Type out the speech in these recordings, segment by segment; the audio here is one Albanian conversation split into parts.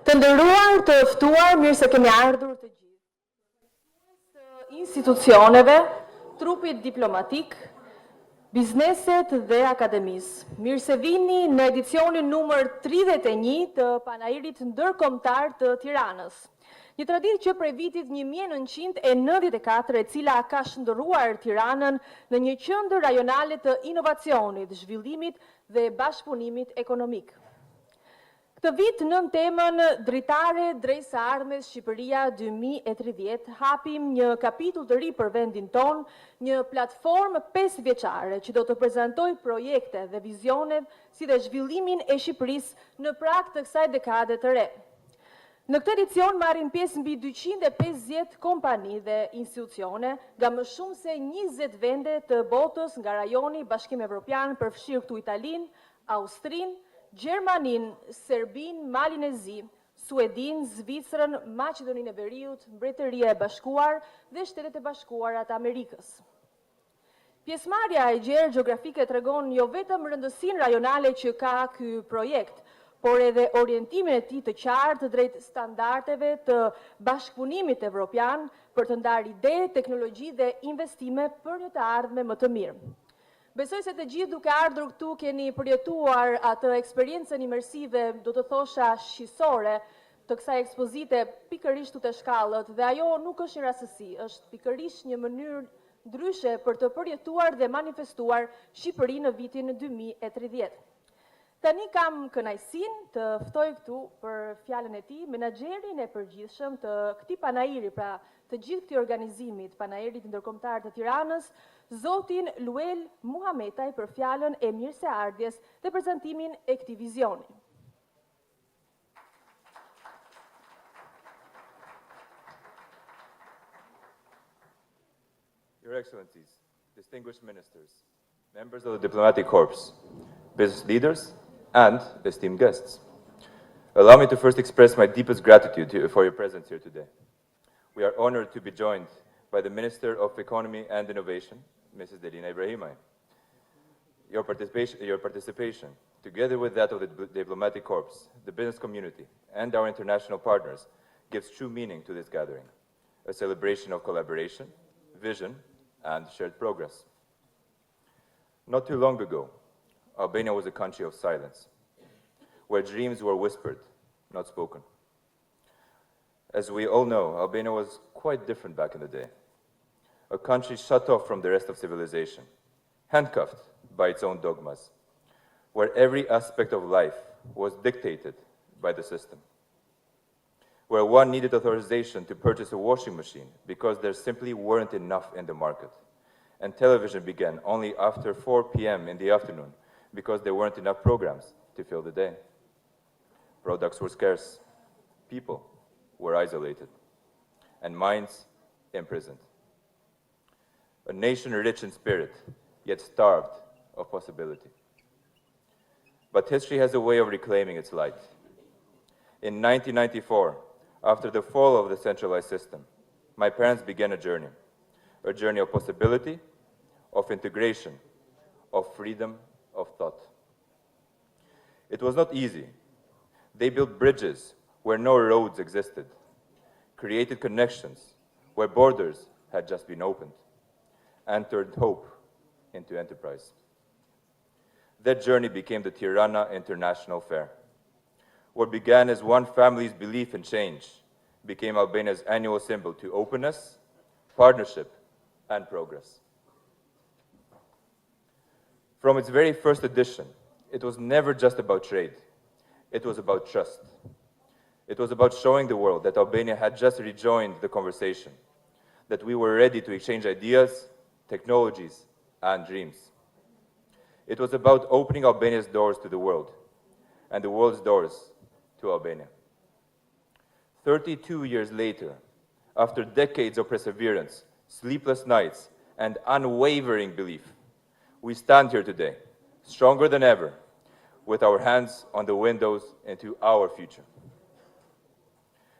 Të nderuar, të ftuar, mirë se keni ardhur të gjithë. Të institucioneve, trupit diplomatik, bizneset dhe akademisë. Mirë se vini në edicionin numër 31 të Panairit Ndërkombëtar të Tiranës. Një traditë që prej vitit 1994 e cila ka shndërruar Tiranën në një qendër rajonale të inovacionit, zhvillimit dhe bashkëpunimit ekonomik. Këtë vit në temën Dritare drejt së ardhmes Shqipëria 2030 hapim një kapitull të ri për vendin ton, një platformë 5 vjeçare që do të prezantoj projekte dhe vizionet si dhe zhvillimin e Shqipërisë në prag të kësaj dekade të re. Në këtë edicion marrin pjesë mbi 250 kompani dhe institucione nga më shumë se 20 vende të botës nga rajoni Bashkimi Evropian, përfshirë këtu Italinë, Austrinë, Gjermanin, Serbin, Malinezi, Suedin, Zvicrën, Maqedoninë e Veriut, Mbretëria e Bashkuar dhe Shtetet e Bashkuara të Amerikës. Pjesëmarrja e gjerë gjeografike tregon jo vetëm rëndësinë rajonale që ka ky projekt, por edhe orientimin e tij të qartë drejt standardeve të bashkëpunimit evropian për të ndarë ide, teknologji dhe investime për një të ardhme më të mirë. Besoj se të gjithë duke ardhur këtu keni përjetuar atë eksperiencën imersive, do të thosha shqisore, të kësaj ekspozite pikërisht të shkallët, dhe ajo nuk është një rastësi, është pikërisht një mënyrë ndryshe për të përjetuar dhe manifestuar Shqipëri në vitin 2030. Tani kam kënaqësinë të ftoj këtu për fjalën e tij menaxherin e përgjithshëm të këtij panairi, pra të gjithë këtij organizimit, Panairit Ndërkombëtar të Tiranës, zotin Luel Muhametaj për fjalën e mirëseardhjes dhe prezantimin e këtij vizioni. Your Excellencies, distinguished ministers, members of the diplomatic corps, business leaders, and esteemed guests. Allow me to first express my deepest gratitude for your presence here today. We are honored to be joined by the Minister of Economy and Innovation, Mrs. Delina Ibrahimaj. Your participation, together with that of the diplomatic corps, the business community, and our international partners, gives true meaning to this gathering, a celebration of collaboration, vision, and shared progress. Not too long ago, Albania was a country of silence, where dreams were whispered, not spoken. As we all know, Albania was quite different back in the day. A country shut off from the rest of civilization, handcuffed by its own dogmas, where every aspect of life was dictated by the system, where one needed authorization to purchase a washing machine because there simply weren't enough in the market, and television began only after 4 p.m. in the afternoon because there weren't enough programs to fill the day. Products were scarce, people were isolated, and minds imprisoned. A nation rich in spirit, yet starved of possibility. But history has a way of reclaiming its light. In 1994, after the fall of the centralized system, my parents began a journey of possibility, of integration, of freedom of thought. It was not easy. They built bridges where no roads existed, created connections where borders had just been opened, and turned hope into enterprise. That journey became the Tirana International Fair. What began as one family's belief in change became Albania's annual symbol to openness, partnership, and progress. From its very first edition, it was never just about trade. It was about trust. It was about showing the world that Albania had just rejoined the conversation, that we were ready to exchange ideas, technologies, and dreams. It was about opening Albania's doors to the world, and the world's doors to Albania. 32 years later, after decades of perseverance, sleepless nights, and unwavering belief, we stand here today, stronger than ever, with our hands on the windows into our future.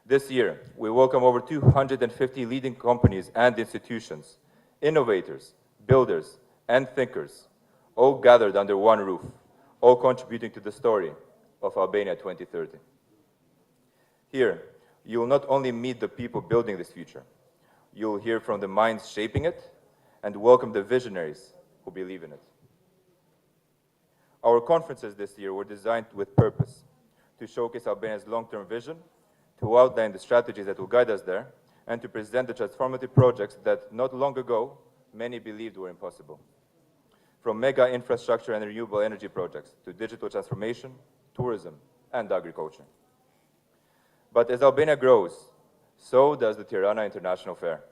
This year, we welcome over 250 leading companies and institutions, innovators, builders, and thinkers, all gathered under one roof, all contributing to the story of Albania 2030. Here, you will not only meet the people building this future, you will hear from the minds shaping it and welcome the visionaries who believe in it. Our conferences this year were designed with purpose, to showcase Albania's long-term vision, to outline the strategies that will guide us there, and to present the transformative projects that not long ago many believed were impossible. From mega infrastructure and renewable energy projects to digital transformation, tourism, and agriculture. But as Albania grows, so does the Tirana International Fair.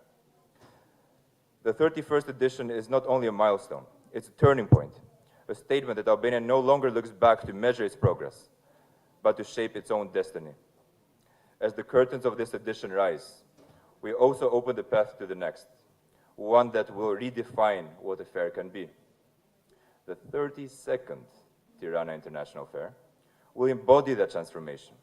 The 31st edition is not only a milestone, it's a turning point, a statement that Albania no longer looks back to measure its progress, but to shape its own destiny. As the curtains of this edition rise, we also open the path to the next, one that will redefine what a fair can be. The 32nd Tirana International Fair will embody that transformation,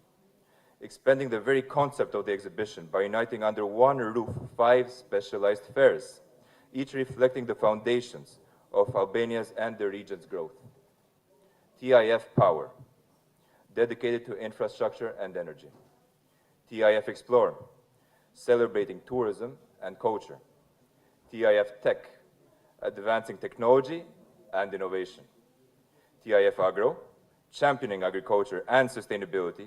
expanding the very concept of the exhibition by uniting under one roof 5 specialized fairs, each reflecting the foundations of Albania's and the region's growth. TIF Power, dedicated to infrastructure and energy. TIF Explore, celebrating tourism and culture. TIF Tech, advancing technology and innovation. TIF Agro, championing agriculture and sustainability.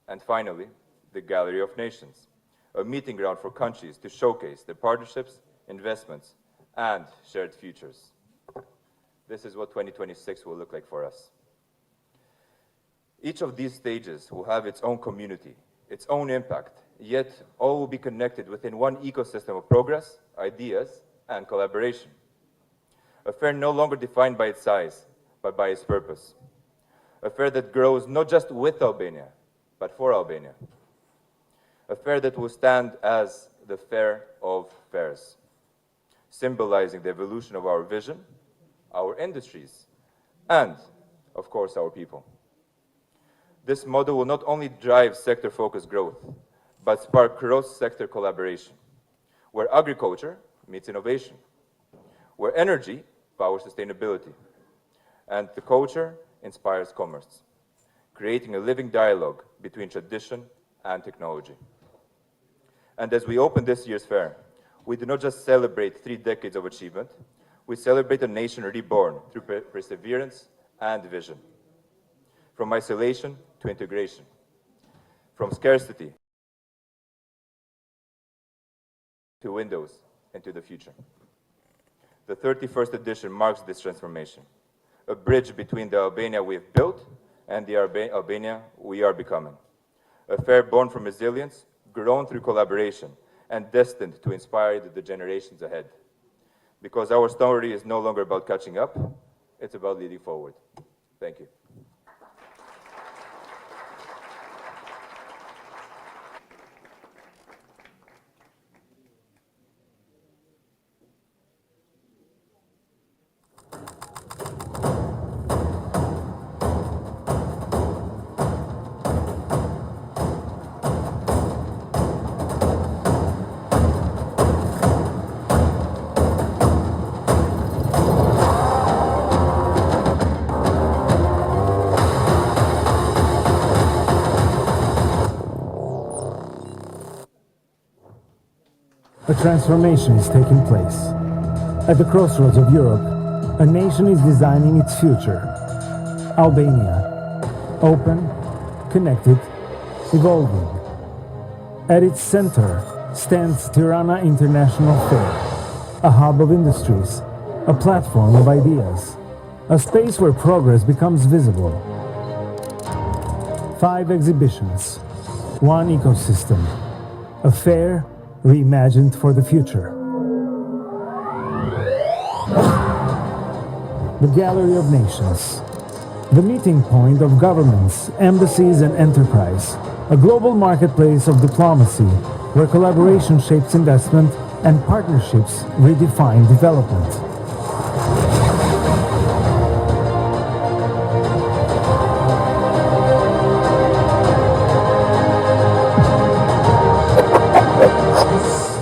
And finally, the Gallery of Nations, a meeting ground for countries to showcase their partnerships, investments, and shared futures. This is what 2026 will look like for us. Each of these stages will have its own community, its own impact, yet all will be connected within one ecosystem of progress, ideas, and collaboration. A fair no longer defined by its size, but by its purpose. A fair that grows not just with Albania, but for Albania. A fair that will stand as the fair of fairs, symbolizing the evolution of our vision, our industries, and, of course, our people. This model will not only drive sector-focused growth, but spark cross-sector collaboration, where agriculture meets innovation, where energy powers sustainability, and the culture inspires commerce, creating a living dialogue between tradition and technology. And as we open this year's fair, we do not just celebrate 3 decades of achievement, we celebrate a nation reborn through perseverance and vision. From isolation to integration, from scarcity to windows into the future. The 31st edition marks this transformation, a bridge between the Albania we've built and the Albania we are becoming. A fair born from resilience, grown through collaboration, and destined to inspire the generations ahead. Because our story is no longer about catching up, it's about leading forward. Thank you. A transformation is taking place. At the crossroads of Europe, a nation is designing its future. Albania. Open, connected, evolving. At its center stands Tirana International Fair, a hub of industries, a platform of ideas, a space where progress becomes visible. 5 exhibitions, 1 ecosystem, a fair reimagined for the future. The Gallery of Nations, the meeting point of governments, embassies, and enterprise, a global marketplace of diplomacy where collaboration shapes investment and partnerships redefine development.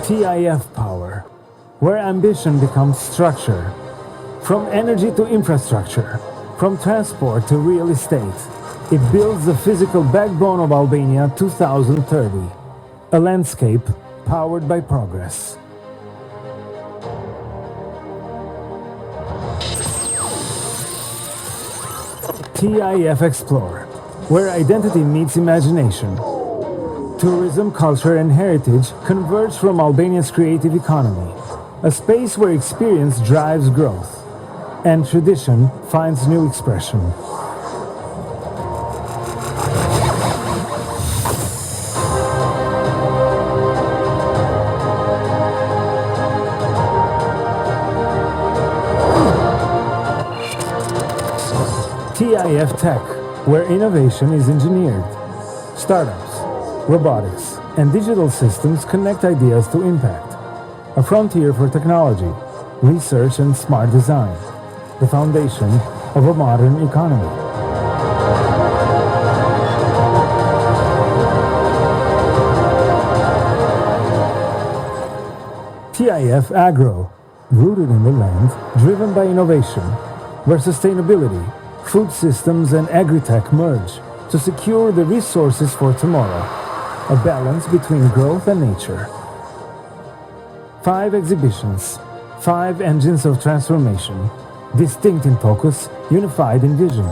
TIF Power, where ambition becomes structure, from energy to infrastructure, from transport to real estate, It builds the physical backbone of Albania 2030, a landscape powered by progress. TIF Explore, where identity meets imagination. Tourism, culture, and heritage converge from Albania's creative economy, a space where experience drives growth, and tradition finds new expression. TIF Tech, where innovation is engineered. Startups, robotics, and digital systems connect ideas to impact. A frontier for technology, research, and smart design. The foundation of a modern economy. TIF Agro, rooted in the land, driven by innovation, where sustainability, food systems, and agri-tech merge to secure the resources for tomorrow, a balance between growth and nature. 5 exhibitions, 5 engines of transformation, distinct in focus, unified in vision.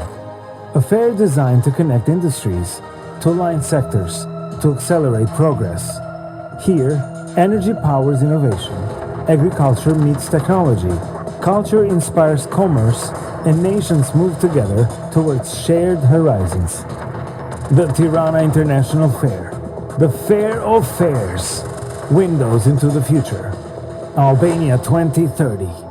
A fair designed to connect industries, to align sectors, to accelerate progress. Here, energy powers innovation, agriculture meets technology, culture inspires commerce, and nations move together towards shared horizons. The Tirana International Fair, the Fair of Fairs, windows into the future. Albania 2030.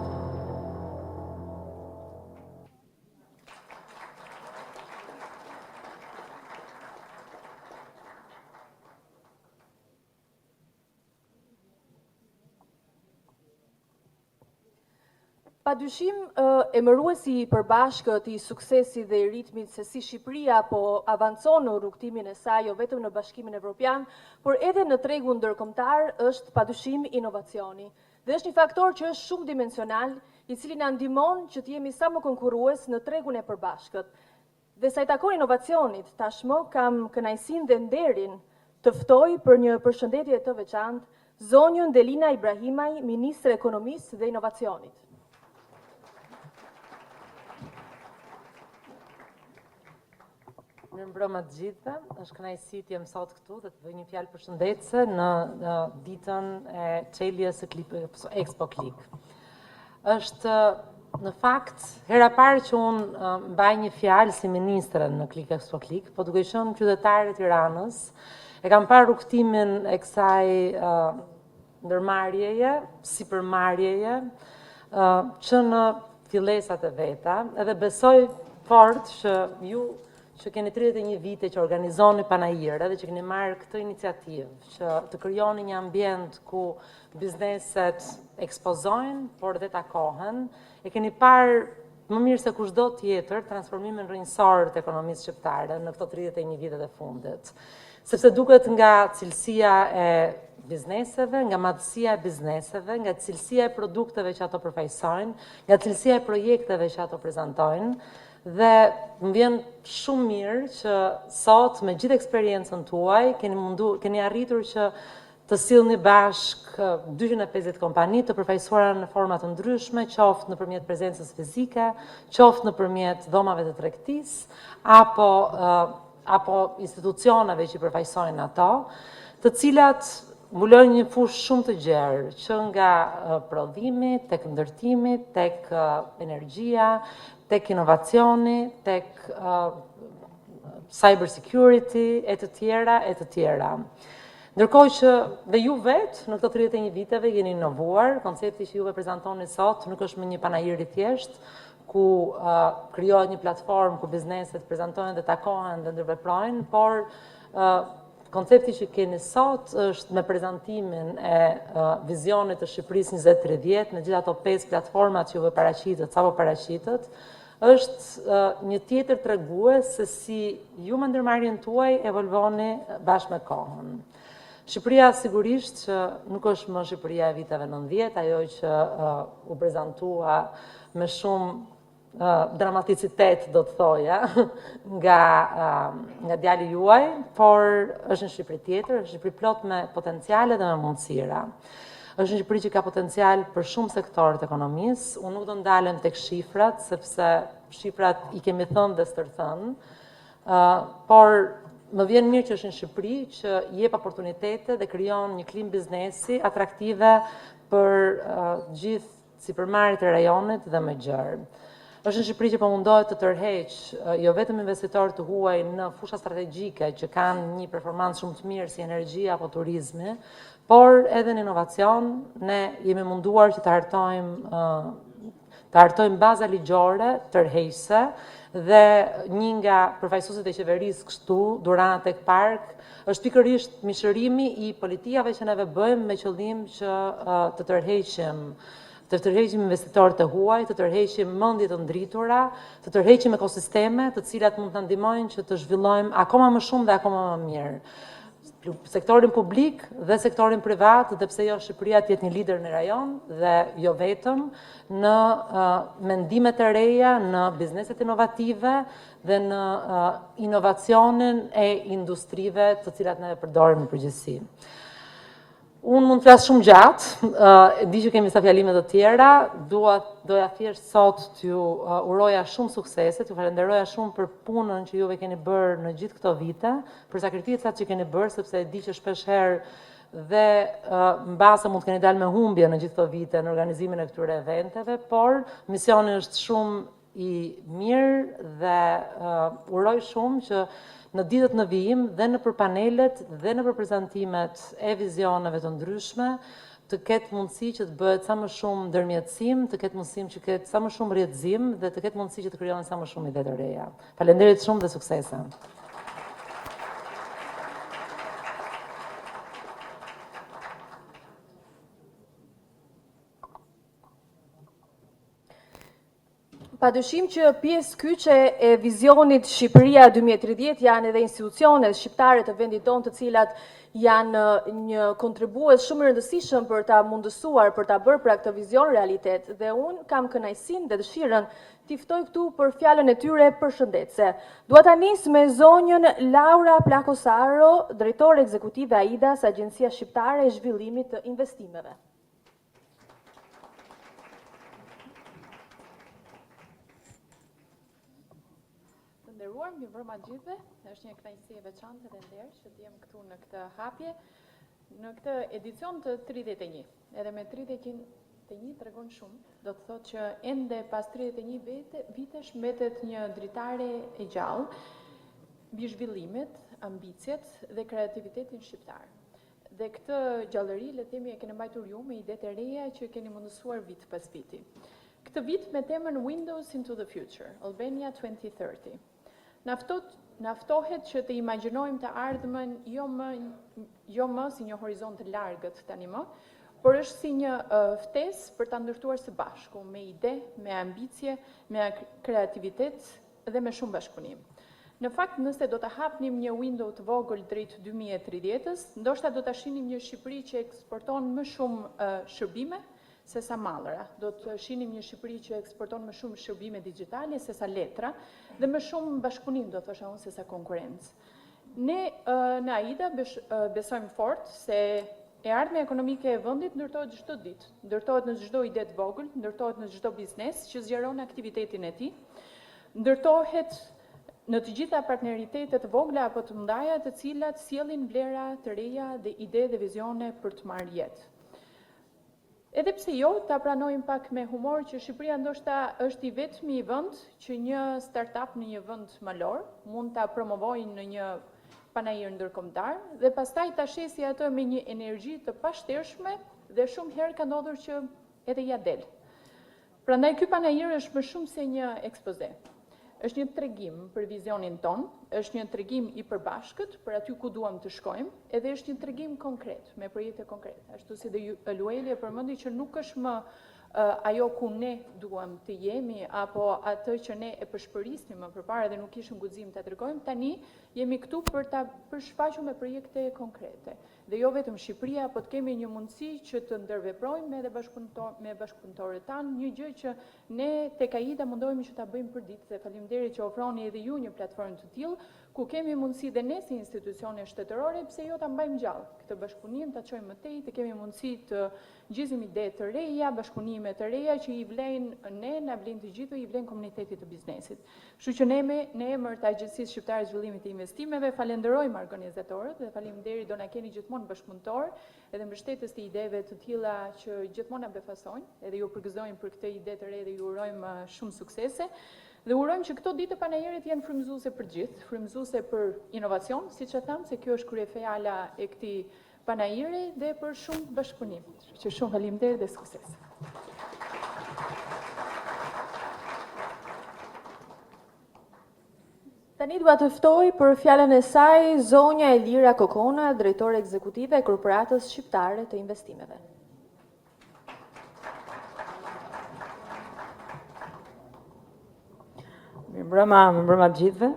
Padyshim, emëruesi i përbashkët i suksesit dhe i ritmit se si Shqipëria po avancon në rrugtimin e saj jo vetëm në Bashkimin Evropian, por edhe në tregun ndërkombëtar është padyshim inovacioni. Dhe është një faktor që është shumë dimensional, i cili na ndihmon që të jemi sa më konkurrues në tregun e përbashkët. Dhe sa i takon inovacionit, tashmë kam kënaqësinë dhe nderin të ftoj për një përshëndetje të veçantë zonjën Delina Ibrahimaj, Ministre e Ekonomisë dhe Inovacionit. Mirëmbrëma të gjithëve, është kënaqësi të jem sot këtu dhe të bëj një fjalë përshëndetëse në ditën e çeljes së Expo Klik. Është në fakt hera parë që unë mbaj një fjalë si ministre në Klik Expo Klik, po duke qenë qytetare e Tiranës, e kam parë rrugtimin e kësaj ndërmarrjeje, sipërmarrjeje, që në fillesat e veta, edhe besoj fort që ju që keni 31 vite që organizoni panajire dhe që keni marrë këtë iniciativë, që të krijoni një ambient ku bizneset ekspozojnë, por dhe takohen, e keni parë më mirë se kushdo tjetër transformimin rrënjësor të ekonomisë shqiptare në këto 31 vitet e fundit. Sepse duket nga cilësia e bizneseve, nga madhësia e bizneseve, nga cilësia e produkteve që ato përfaqësojnë, nga cilësia e projekteve që ato prezantojnë, dhe më vjen shumë mirë që sot me gjithë eksperiencën tuaj keni arritur që të sillni bashkë 250 kompani të përfaqësuara në forma të ndryshme, qoftë nëpërmjet prezencës fizike, qoftë nëpërmjet dhomave të tregtisë, apo institucioneve që përfaqësojnë ato, të cilat mbulojnë një fushë shumë të gjerë, që nga prodhimi, tek ndërtimi, tek energjia, tek inovacioni, tek cyber security, e të tjera. Ndërkohë që dhe ju vetë, në këto 31 viteve, jeni inovuar, koncepti që juve prezantoni sot nuk është më një panajir i thjesht, ku krijohet një platformë ku bizneset prezantojnë dhe takohen dhe ndërveprojnë, por koncepti që keni sot është me prezantimin e vizionit të Shqipërisë 2030 në gjithë ato 5 platformat që juve paraqitet, është një tjetër tregues se si ju me ndërmarrjen tuaj evolvoni bashkë me kohën. Shqipëria sigurisht që nuk është më Shqipëria e viteve 90, ajo që u prezantua me shumë dramaticitet, do të thoja, nga djali juaj, por është në Shqipëri tjetër, është Shqipëri plot me potenciale dhe me mundësira. Është një Shqipëri që ka potencial për shumë sektorët e ekonomisë. Unë nuk do ndalem tek shifrat, sepse shifrat i kemi thënë dhe stërthënë, por më vjen mirë që është një Shqipëri që jep oportunitete dhe krijon një klimë biznesi atraktive për gjithë sipërmarrjet e rajonit dhe më gjerë. Është një Shqipëri që po mundohet të tërheqë jo vetëm investitorë të huaj në fusha strategjike që kanë një performancë shumë të mirë si energjia apo turizmi, por edhe në inovacion ne jemi munduar që të hartojmë baza ligjore tërheqëse dhe një nga përfaqësuesit e qeverisë kështu Durana Tech Park është pikërisht mishërimi i politikave që neve bëjmë me qëllim që të tërheqim investitorët e huaj, të tërheqim mendje të ndritura, të tërheqim ekosisteme të cilat mund të na ndihmojnë që të zhvillojmë akoma më shumë dhe akoma më mirë. Sektorin publik dhe sektorin privat, dhe pse jo Shqipëria të jetë një lider në rajon dhe jo vetëm në mendimet e reja, në bizneset inovative dhe në inovacionin e industrive të cilat ne përdorim në përgjithësi. Unë mund të flas shumë gjatë, di që kemi sa fjalime të tjera, doja thjesht sot t'ju uroja shumë suksese, t'ju falenderoja shumë për punën që juve keni bërë në gjithë këto vite, për sakrificat që keni bërë, sepse e di që shpeshherë dhe mbase mund të keni dalë me humbje në gjithë këto vite në organizimin e këtyre eventeve, por misioni është shumë i mirë dhe uroj shumë që në ditët në vijim dhe në për panelet dhe në për prezantimet e vizioneve të ndryshme të ketë mundësi që të bëhet sa më shumë ndërmjetësim, të ketë mundësi që ketë sa më shumë rrjedhim dhe të ketë mundësi që të krijohen sa më shumë ide të reja. Faleminderit shumë dhe suksese. Padyshim që pjesë kyçe e vizionit Shqipëria 2030 janë edhe institucionet shqiptare të vendit tonë, të cilat janë një kontribues shumë i rëndësishëm për ta mundësuar, për ta bërë pra këtë vizion realitet. Dhe unë kam kënaqësinë dhe dëshirën t'i ftoj këtu për fjalën e tyre përshëndetëse. Dua ta nis me zonjën Laura Plakosaro, drejtore ekzekutive AIDAS, Agjencia Shqiptare e Zhvillimit të Investimeve. Mirë mbrëma gjithëve, është një kënaqësi e veçantë dhe nder që të jem këtu në këtë hapje, në këtë edicion të 31. Edhe me 31 tregon shumë, do të thotë që ende pas 31 vitesh mbetet një dritare e gjallë mbi zhvillimet, ambicjet dhe kreativitetin shqiptar. Dhe këtë gjallëri, le themi, e keni mbajtur ju me idetë e reja që keni mundësuar vit pas viti. Këtë vit me temën Windows into the Future, Albania 2030. Naftohet që të imagjinojmë të ardhmen jo më si një horizont të largët tani më, por është si një ftesë për ta ndërtuar së bashku, me ide, me ambicie, me kreativitet dhe me shumë bashkëpunim. Në fakt, nëse do të hapnim një window të vogël drejt 2030-s, ndoshta do të shinim një Shqipëri që eksporton më shumë shërbime se sa mallra. Do të shinim një Shqipëri që eksporton më shumë shërbime digjitale se sa letra dhe më shumë bashkëpunim, do thosha unë, se sa konkurrencë. Ne në AIDA besojmë fort se e ardhmja ekonomike e vendit ndërtohet çdo ditë, ndërtohet në çdo ide të vogël, ndërtohet në çdo biznes që zgjeron aktivitetin e tij, ndërtohet në të gjitha partneritetet të vogla apo të mëdha të cilat sjellin vlera të reja dhe ide dhe vizione për të marrë jetë. Edhe pse jo, ta pranojmë pak me humor që Shqipëria ndoshta është i vetmi vend që një startup në një vend malor mund ta promovojë në një panajir ndërkombëtar dhe pastaj ta shesi atë me një energji të pashtershme dhe shumë herë ka ndodhur që edhe ja del. Prandaj ky panajir është më shumë se një ekspoze. Është një tregim për vizionin ton, është një tregim i përbashkët për aty ku duam të shkojmë, edhe është një tregim konkret, me projekte konkrete. Ashtu si dhe Lueli e përmendi që nuk është më ajo ku ne duam të jemi, apo atë që ne e përshpërisnim më përpara dhe nuk kishim guxim ta tregojmë, tani jemi këtu për ta përshfaqur me projekte konkrete. Dhe jo vetëm Shqipëria, po të kemi një mundësi që të ndërveprojmë edhe me bashkëpunëtorët tanë, një gjë që ne tek AIDA mundohemi që ta bëjmë përditshëm dhe faleminderit që ofroni edhe ju një platformë të tillë, ku kemi mundësi dhe ne si institucione shtetërore, pse jo ta mbajmë gjallë këtë bashkëpunim, ta çojmë më tej, të kemi mundësi të gjizim ide të reja, bashkëpunime të reja që i vlejnë ne, na vlejnë të gjithë, i vlejnë komunitetit të biznesit. Kështu që ne emër të Agjencisë Shqiptare të Zhvillimit të Investimeve falenderojmë organizatorët dhe faleminderit do na keni gjithmonë bashkëpunëtor, edhe mbështetës të ideve të tilla që gjithmonë na befasojnë, edhe ju përgëzojmë për këtë ide të re dhe ju urojmë shumë suksese. Dhe urojmë që këto ditë të panajirit jenë frymëzuese për gjithë, frymëzuese për inovacion, siç e tham, se kjo është kryefjala e këtij panajiri dhe për shumë bashkëpunim. Që shumë faleminderit dhe sukses. Tani dua të ftoj për fjalën e saj zonja Elira Kokona, drejtore ekzekutive e Korporatës Shqiptare të Investimeve. Mirëmbrëma të gjithëve.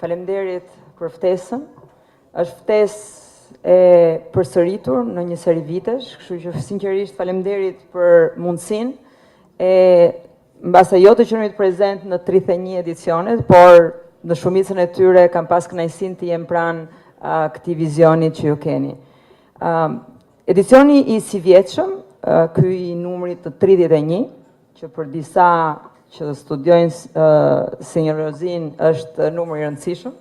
Faleminderit për ftesën. Është ftesë e përsëritur në një seri vitesh, kështu që sinqerisht faleminderit për mundësinë e mbase jo të qenit prezent në 31 edicionet, por në shumicën e tyre kam pas kënaqësinë të jem pranë këtij vizioni që ju keni. Edicioni i sivjetshëm, ky i numrit të 31, që për disa që studiojnë sinjorozin është numër i rëndësishëm,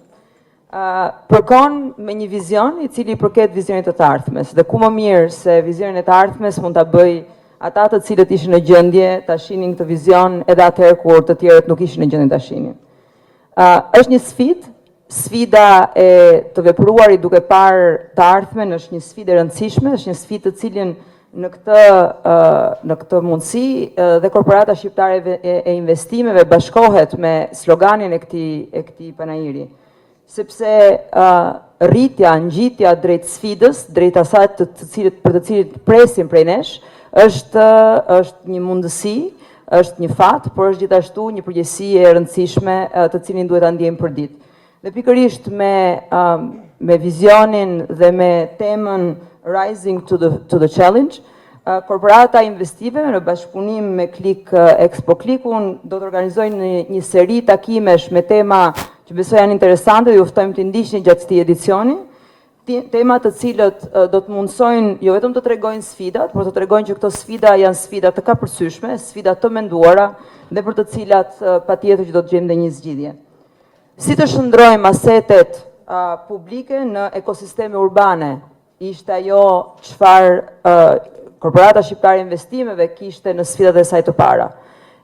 përkon me një vizion i cili përket vizionit të ardhmes, dhe ku më mirë se vizionin e të ardhmes mund ta bëj ata të cilët ishin në gjendje ta shihnin këtë vizion edhe atëherë kur të tjerët nuk ishin në gjendje ta shihnin. Është një sfida e të vepruarit duke parë të ardhmen, është një sfidë e rëndësishme, është një sfidë të cilën në këtë mundësi dhe Korporata Shqiptare e Investimeve bashkohet me sloganin e këtij panajiri. Sepse rritja, ngjitja drejt sfidës, drejt asaj për të cilët presim prej nesh, është një mundësi, është një fat, por është gjithashtu një përgjegjësi e rëndësishme të cilin duhet ta ndjejmë përdit. Dhe pikërisht me vizionin dhe me temën Rising to the Challenge, Korporata Investive në bashkëpunim me Klik Expo Klikun do të organizojnë një seri takimesh me tema që besoj janë interesante dhe ju ftojmë të ndiqni gjatë këtij edicioni, tema të cilët do të mundsojnë jo vetëm të tregojnë sfidat, por të tregojnë që këto sfida janë sfida të kapërcyeshme, sfida të menduara dhe për të cilat patjetër që do të gjejmë një zgjidhje. Si të shndrojmë asetet publike në ekosisteme urbane, ishte ajo çfarë Korporata Shqiptare e Investimeve kishte në sfidat e saj të para.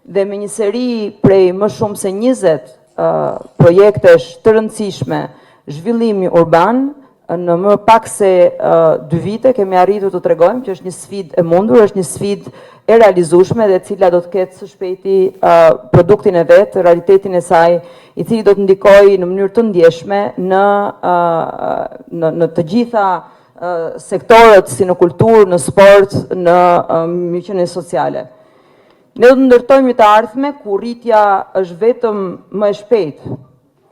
Dhe me një seri prej më shumë se 20 projektesh të rëndësishme zhvillimi urban, në më pak se 2 vite kemi arritur të tregojmë që është një sfidë e mundur, është një sfidë e realizueshme dhe cila do të ketë së shpejti produktin e vet, realitetin e saj, i cili do të ndikojë në mënyrë të ndjeshme në të gjitha sektorët si në kulturë, në sport, në mbijetin sociale. Ne do të ndërtojmë të ardhme ku rritja është vetëm më e shpejtë,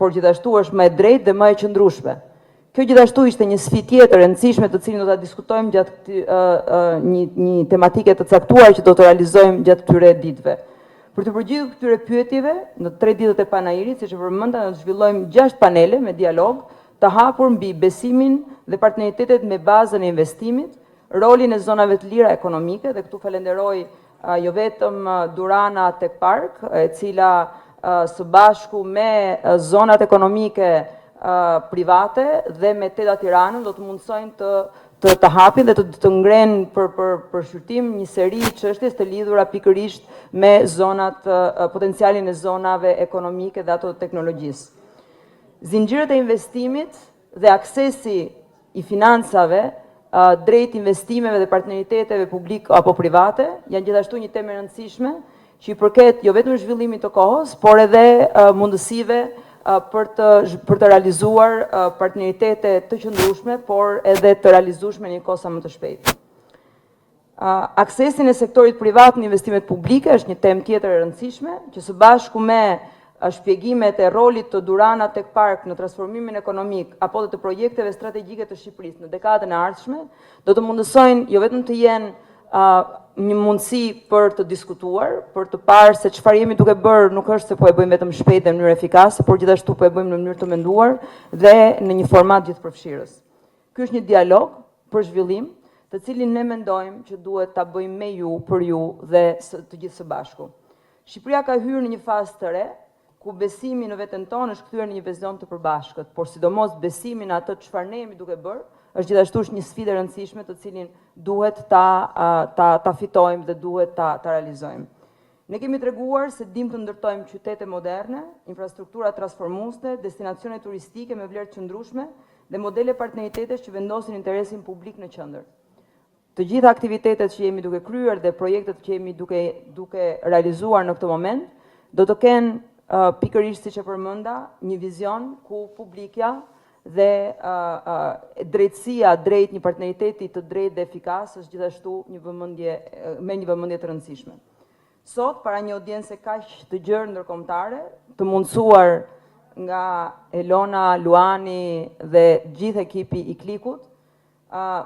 por gjithashtu është më e drejtë dhe më e qëndrueshme. Kjo gjithashtu ishte një sfidë tjetër e rëndësishme të cilin do ta diskutojmë gjatë një tematike të caktuar që do të realizojmë gjatë këtyre ditëve. Për të përgjigjer këtyre pyetjeve, në 3 ditët e panajirit, siç e përmenda, do të zhvillojmë 6 panele me dialog të hapur mbi besimin dhe partneritetet me bazën e investimit, rolin e zonave të lira ekonomike, dhe këtu falenderoj jo vetëm Durana Tech Park, e cila së bashku me zonat ekonomike private dhe me Teda Tiranën do të mundsojnë të hapin dhe të ngrenë për shqyrtim një seri çështjes të lidhura pikërisht me zonat, potencialin e zonave ekonomike dhe ato të teknologjisë. Zinxhirët e investimit dhe aksesi i financave drejt investimeve dhe partneriteteve publik apo private janë gjithashtu një temë e rëndësishme që i përket jo vetëm zhvillimit të kohës, por edhe mundësive për të realizuar partneritete të qëndrueshme, por edhe të realizueshme në një kohë sa më të shpejtë. Aksesin e sektorit privat në investimet publike është një temë tjetër e rëndësishme, që së bashku me shpjegimet e rolit të Durana Tech Park në transformimin ekonomik apo dhe të projekteve strategjike të Shqipërisë në dekadën e ardhshme, do të mundësojnë jo vetëm të jenë një mundësi për të diskutuar, për të parë se çfarë jemi duke bërë nuk është se po e bëjmë vetëm shpejt dhe në mënyrë efikase, por gjithashtu po e bëjmë në mënyrë të menduar dhe në një format gjithëpërfshirës. Ky është një dialog për zhvillim, të cilin ne mendojmë që duhet ta bëjmë me ju, për ju dhe të gjithë së bashku. Shqipëria ka hyrë në një fazë të re, ku besimi në veten tonë është kthyer në një vizion të përbashkët, por sidomos besimi në atë çfarë ne jemi duke bërë, është gjithashtu një sfidë e rëndësishme të cilin duhet ta fitojmë dhe duhet ta realizojmë. Ne kemi treguar se dimë të ndërtojmë qytete moderne, infrastruktura transformuese, destinacione turistike me vlerë të qëndrueshme dhe modele partneritetesh që vendosin interesin publik në qendër. Të gjitha aktivitetet që jemi duke kryer dhe projektet që jemi duke realizuar në këtë moment do të kenë pikërisht siç e përmenda, një vizion ku publikja dhe drejtësia drejt një partneriteti të drejtë dhe efikas është gjithashtu me një vëmendje të rëndësishme. Sot, para një audience kaq të gjerë ndërkombëtare, të mundsuar nga Elona, Luani dhe gjithë ekipi i Klikut,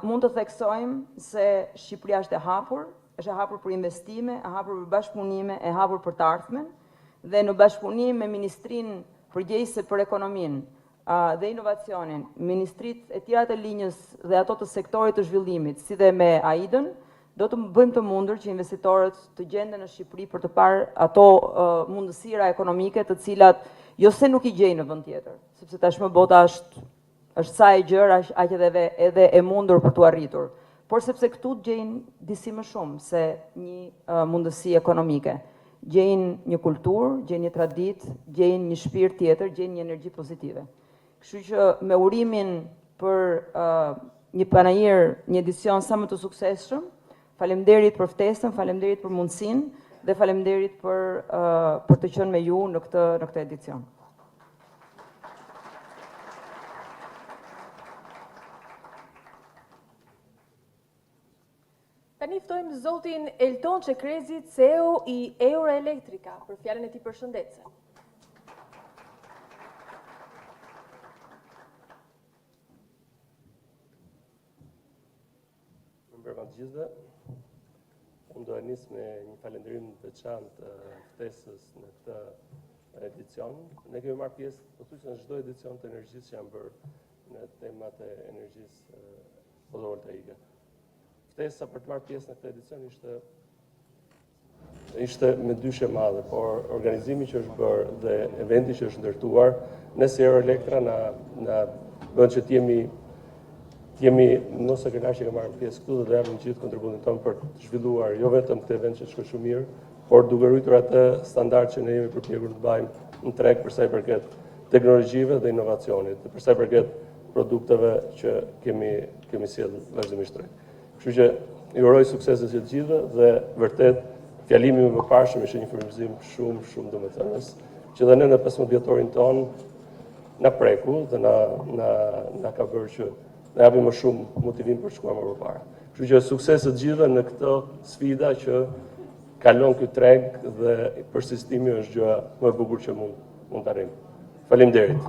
mund të theksojmë se Shqipëria është e hapur për investime, e hapur për bashkëpunime, e hapur për të ardhmen, dhe në bashkëpunim me Ministrinë përgjegjëse për ekonominë dhe inovacionin, ministrit e tjera të linjës dhe ato të sektorit të zhvillimit, si dhe me AID-ën, do të bëjmë të mundur që investitorët të gjenden në Shqipëri për të parë ato mundësira ekonomike të cilat jo se nuk i gjejnë në vend tjetër, sepse tashmë bota është sa e gjerë, aq edhe e mundur për t'u arritur, por sepse këtu gjejnë disi më shumë se një mundësi ekonomike. Gjejnë një kulturë, gjejnë një traditë, gjejnë një shpirt tjetër, gjejnë një energji pozitive. Kështu që me urimin për një panajir, një edicion sa më të suksesshëm, faleminderit për ftesën, faleminderit për mundësinë dhe faleminderit për të qenë me ju në këtë edicion. Tani ftojmë zotin Elton Çekrezi, CEO i Euroelectrica, për fjalën e tij përshëndetse. Përmba të gjithëve, unë do e nis me një falënderim të veçantë të ftesës në këtë edicion. Ne kemi marrë pjesë pothuajse në çdo edicion të energjisë që janë bërë në temat e energjisë fotovoltaike. Ftesa për të marrë pjesë në këtë edicion ishte me dyshe madhe, por organizimi që është bërë dhe eventi që është ndërtuar, ne si Euroelectra na bën që t'jemi nëse kënaqë që marrim pjesë këtu dhe japim gjithë kontributin tonë për të zhvilluar jo vetëm këtë event që shkoj shumë mirë, por duke ruajtur atë standard që ne jemi përpjekur të bëjmë në treg për sa i përket teknologjive dhe inovacionit, për sa i përket produkteve që kemi sjellë vazhdimisht drejt. Kështu që i uroj suksese të gjithëve dhe vërtet fjalimi më përparshëm ishte një frymëzim shumë domethënës, që dhe ne në 15 vjetorin ton na preku dhe na ka bërë që na japi më shumë motivim për të shkuar më përpara. Kështu që suksese të gjithëve në këtë sfida që kalon ky treg dhe persistimi është gjëja më e bukur që mund të arrijmë. Faleminderit.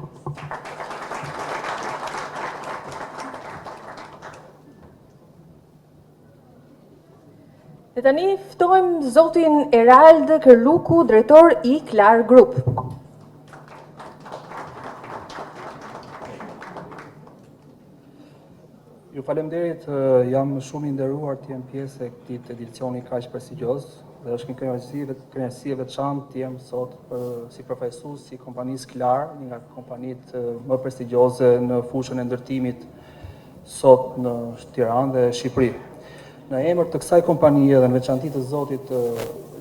Dhe tani ftojmë zotin Erald Kërluku, drejtor i Klar Group. Ju faleminderit, jam shumë i nderuar të jem pjesë e këtij edicioni kaq prestigjioz dhe është një kënaqësi e veçantë të jem sot si përfaqësues i kompanisë Klar, një nga kompanitë më prestigjioze në fushën e ndërtimit sot në Tiranë dhe Shqipëri. Në emër të kësaj kompanie dhe në veçanti të zotit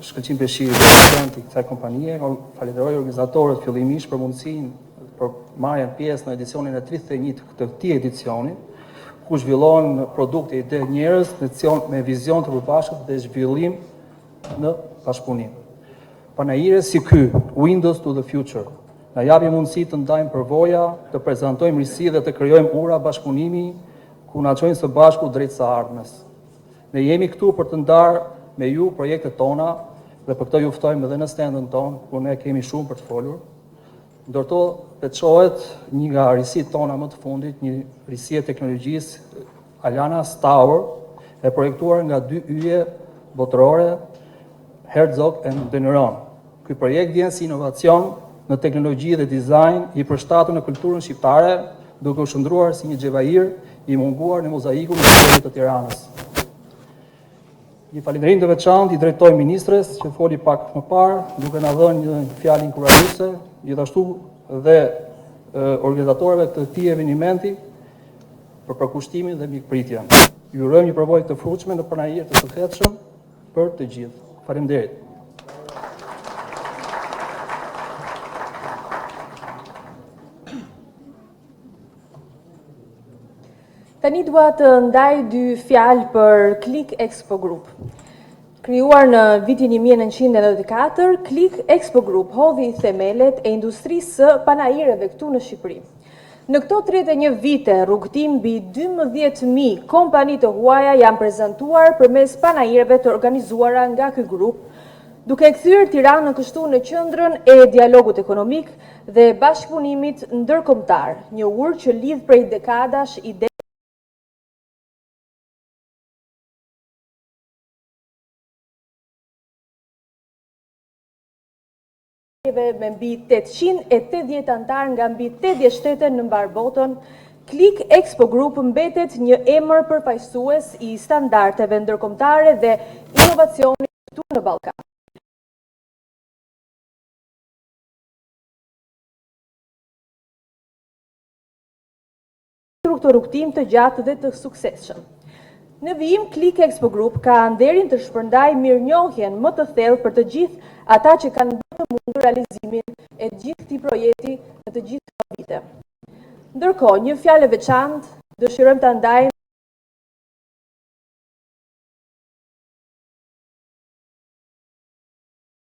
Shkëlqim Beshiri, presidenti i kësaj kompanie, falenderoj organizatorët fillimisht për mundësinë për marrjen pjesë në edicionin e 31 të këtij edicioni, ku zhvillohen produkte, ide, njerëz me vizion të përbashkët dhe zhvillim në bashkëpunim. Panajire si ky, Windows to the Future, na japi mundësi të ndajmë përvoja, të prezantojmë risi dhe të krijojmë ura bashkëpunimi ku na çojnë së bashku drejt së ardhmes. Ne jemi këtu për të ndarë me ju projektet tona dhe për këto ju ftojmë edhe në standën tonë, ku ne kemi shumë për të folur. Ndërto veçohet një nga risit tona më të fundit, një risi e teknologjisë Alanas Tower, e projektuar nga 2 yje botërore, Herzog and de Neuron. Ky projekt vjen si inovacion në teknologji dhe dizajn i përshtatur në kulturën shqiptare, duke u shndruar si një xhevair i munguar në mozaikun e qytetit të Tiranës. Një falënderim të veçantë i drejtoj ministres që foli pak më parë, duke na dhënë një fjalë inkurajuese, gjithashtu dhe organizatorëve të këtij evenimenti për përkushtimin dhe mikpritjen. Ju urojmë një përvojë të frutshme në pranajër të suksetshëm për të gjithë. Faleminderit. Tani dua të ndaj 2 fjalë për Click Expo Group. Krijuar në vitin 1994, Click Expo Group hodhi themelet e industrisë së panaireve këtu në Shqipëri. Në këto 31 vite, rrugëtim mbi 12.000 kompani të huaja janë prezantuar përmes panaireve të organizuara nga ky grup, duke kthyer Tiranën kështu në qendrën e dialogut ekonomik dhe bashkëpunimit ndërkombëtar, një urë që lidh prej dekadash ide me mbi 880 antar nga mbi 80 shtete në mbar botën, Click Expo Group mbetet një emër përfaqësues i standardeve ndërkombëtare dhe inovacionit këtu në Ballkan. Këtë rrugtim të gjatë dhe të suksesshëm. Në vijim, Click Expo Group ka nderin të shpërndaj mirënjohjen më të thellë për të gjithë ata që kanë bërë të mundur realizimin e gjithë këtij projekti në të gjithë këto vite. Ndërkohë, një fjalë veçantë dëshirojmë ta ndajmë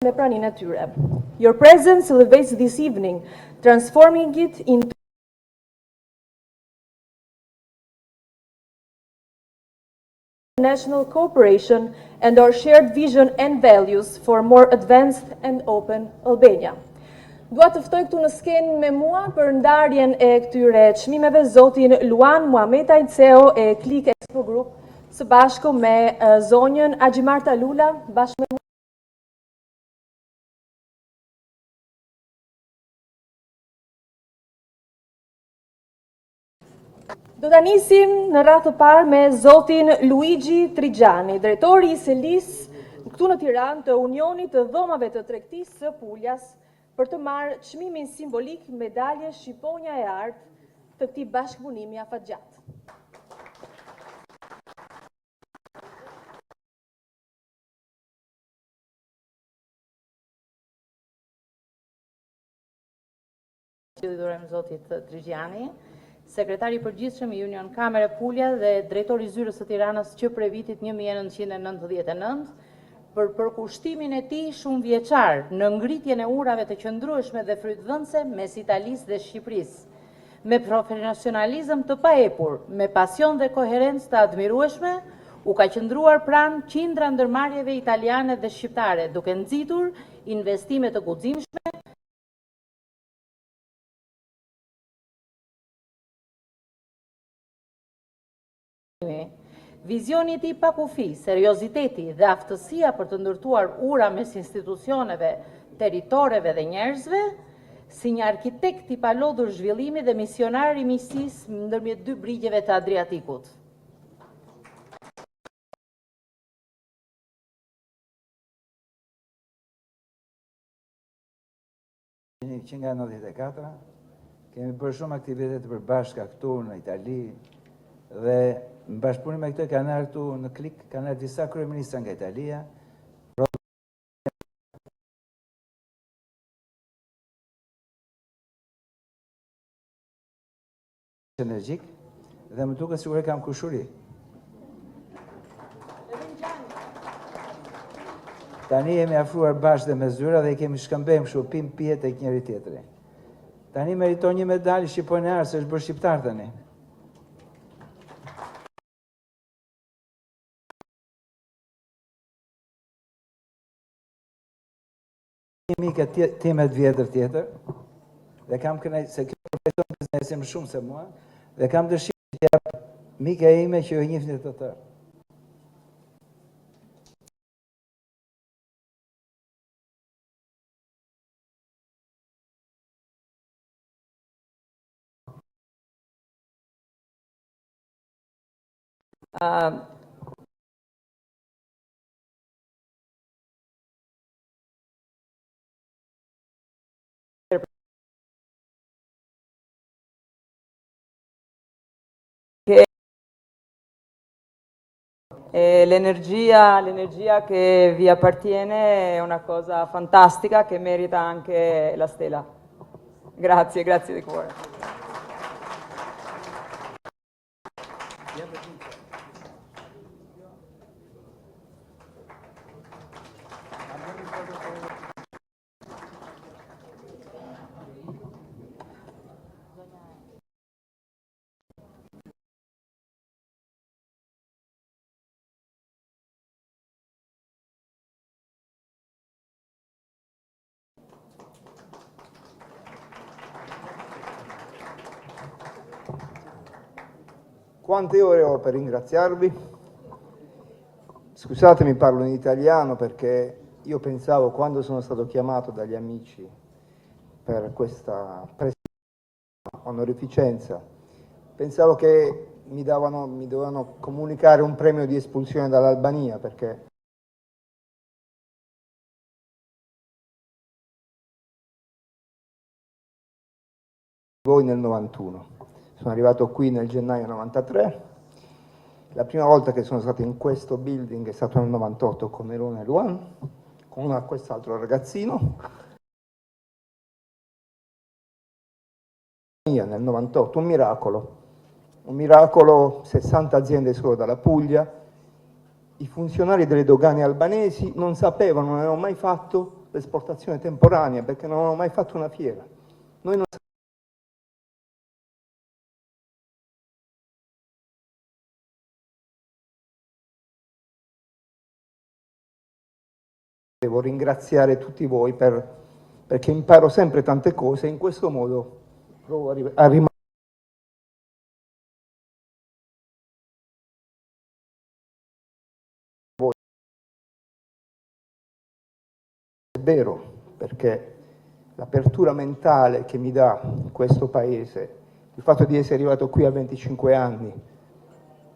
me praninë e tyre. Your presence elevates this evening, transforming it into national cooperation and our shared vision and values for more advanced and open Albania. Dua të ftoj këtu në skenë me mua për ndarjen e këtyre çmimeve zotin Luan Muhameta, CEO e Click Expo Group, së bashku me zonjën Agjimarta Lula, bashkë me Do ta nisim në radhë të parë me zotin Luigi Trigjani, drejtori i selis këtu në Tiranë të Unionit të Dhomave të Tregtisë së Puljas, për të marrë çmimin simbolik medalje Shqiponja e Artë të këtij bashkëpunimi afatgjat. Që dhurojmë zotit Trigjani, sekretari i përgjithshëm i Union Kamere Pulja dhe drejtori i zyrës së Tiranës që prej vitit 1999, për përkushtimin e tij shumë vjeçar në ngritjen e urave të qëndrueshme dhe frytëdhënëse mes Italisë dhe Shqipërisë, me profesionalizëm të paepur, me pasion dhe koherencë të admirueshme, u ka qëndruar pranë qindra ndërmarrjeve italiane dhe shqiptare, duke nxitur investime të guximshme vizioni i tij pa kufi, serioziteti dhe aftësia për të ndërtuar ura mes institucioneve, territoreve dhe njerëzve, si një arkitekt i palodhur zhvillimi dhe misionar i miqësisë ndërmjet 2 brigjeve të Adriatikut. Që nga 94 kemi bërë shumë aktivitete të përbashkëta këtu në Itali dhe në bashkëpunim me këto kanë ardhur këtu në Click, kanë ardhur disa kryeministra nga Italia, energjik dhe më duket sigurisht kam kushuri. Tani jemi afruar bashkë dhe me zyra dhe i kemi shkëmbejmë kështu pim pije tek njëri tjetri. Tani meriton një medalë Shqiponja e Artë, se është bërë shqiptar tani. mike time të vjetër tjetër, dhe kam kënaqësi se kjo profesion biznesi më shumë se mua, dhe kam dëshirë të jap mike ime që ju njihni të tërë. L'energia che vi appartiene è una cosa fantastica che merita anche la stella. Grazie, grazie di cuore. Quante ore ho per ringraziarvi? Scusatemi, parlo in italiano perché io pensavo, quando sono stato chiamato dagli amici per questa onorificenza, pensavo che mi dovevano comunicare un premio di espulsione dall'Albania, perché voi nel 91. Sono arrivato qui nel gennaio 93, la prima volta che sono stato in questo building è stato nel 98 con Nerone Luan, con quest'altro ragazzino. Nel 98, un miracolo, 60 aziende solo dalla Puglia, i funzionari delle dogane albanesi non sapevano, non avevano mai fatto l'esportazione temporanea perché non avevano mai fatto una fiera. Noi non devo ringraziare tutti voi perché imparo sempre tante cose e in questo modo provo a rimanere. È vero, perché l'apertura mentale che mi dà questo paese, il fatto di essere arrivato qui a 25 anni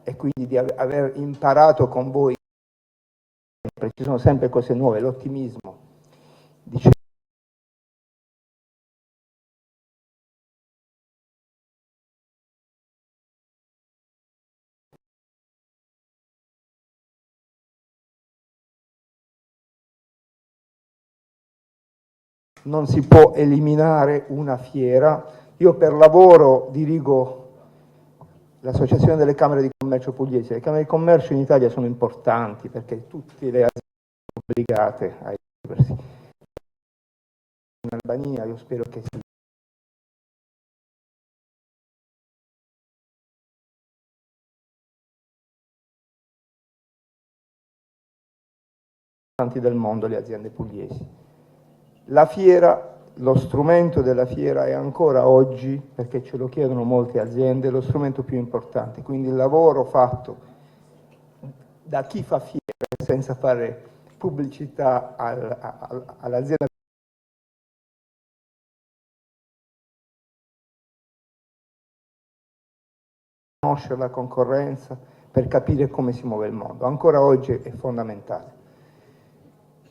e quindi di aver imparato con voi, ci sono sempre cose nuove, l'ottimismo. Non si può eliminare una fiera. Io per lavoro dirigo l'Associazione delle Camere di Commercio Pugliesi. Le Camere di Commercio in Italia sono importanti perché tutte le aziende sono obbligate a iscriversi. In Albania io spero che sia del mondo le aziende pugliesi. La fiera, lo strumento della fiera è ancora oggi, perché ce lo chiedono molte aziende, lo strumento più importante. Quindi il lavoro fatto da chi fa fiera senza fare pubblicità all'azienda conoscere la concorrenza per capire come si muove il mondo. Ancora oggi è fondamentale.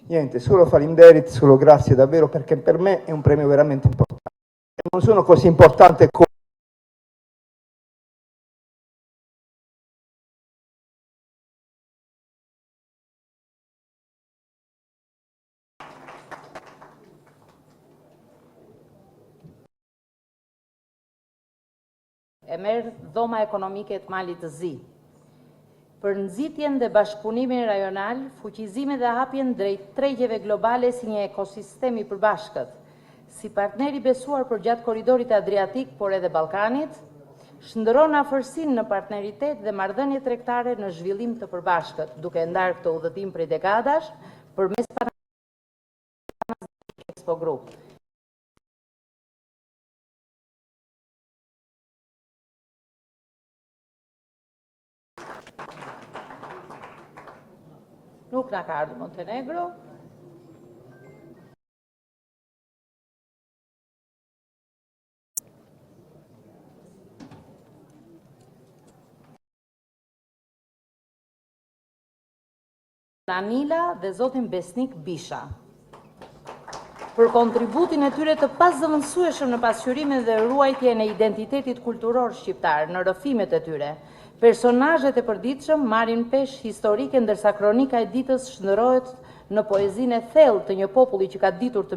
Niente, solo Farinderit, solo grazie davvero, perché per me è un premio veramente importante. E non sono così importante come e merr dhoma ekonomike të Malit të Zi, për nxitjen dhe bashkëpunimin rajonal, fuqizimin dhe hapjen drejt tregjeve globale si një ekosistem i përbashkët, si partner i besuar për gjatë korridorit Adriatik, por edhe Ballkanit, shndërron afërsinë në partneritet dhe marrëdhënie tregtare në zhvillim të përbashkët, duke ndarë këtë udhëtim prej dekadash përmes Po Group. Nuk na ka ardhur Montenegro. Anila dhe zotin Besnik Bisha. Për kontributin e tyre të pazëvendësueshëm në pasqyrimin dhe ruajtjen e identitetit kulturor shqiptar në rrëfimet e tyre, personazhet e përditshëm marrin peshë historike ndërsa kronika e ditës shndërrohet në poezinë e thellë të një populli që ka ditur të